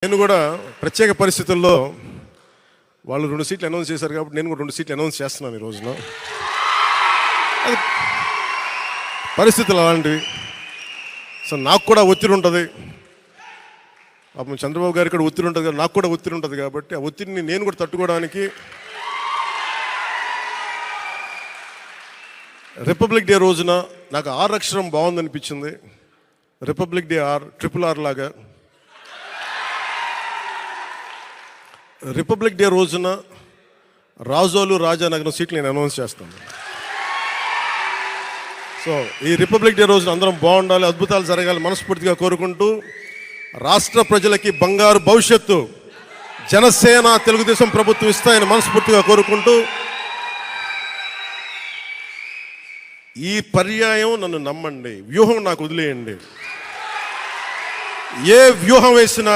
నేను కూడా ప్రత్యేక పరిస్థితుల్లో వాళ్ళు 2 సీట్లు అనౌన్స్ చేశారు కాబట్టి నేను కూడా 2 సీట్లు అనౌన్స్ చేస్తున్నాను ఈ రోజున. అది పరిస్థితులు అలాంటివి. సో నాకు కూడా ఒత్తిడి ఉంటుంది, అప్పుడు చంద్రబాబు గారికి కూడా ఒత్తిడి ఉంటుంది, నాకు కూడా ఒత్తిడి ఉంటుంది. కాబట్టి ఆ ఒత్తిడిని నేను కూడా తట్టుకోవడానికి రిపబ్లిక్ డే రోజున నాకు R అక్షరం బాగుందనిపించింది. రిపబ్లిక్ డే RRR లాగా రిపబ్లిక్ డే రోజున రాజోలు రాజానగరం సీట్లు నేను అనౌన్స్ చేస్తాను. సో ఈ రిపబ్లిక్ డే రోజున అందరం బాగుండాలి, అద్భుతాలు జరగాలి మనస్ఫూర్తిగా కోరుకుంటూ, రాష్ట్ర ప్రజలకి బంగారు భవిష్యత్తు జనసేన తెలుగుదేశం ప్రభుత్వం ఇస్తాయని మనస్ఫూర్తిగా కోరుకుంటూ, ఈ పర్యాయం నన్ను నమ్మండి, వ్యూహం నాకు వదిలేయండి. ఏ వ్యూహం వేసినా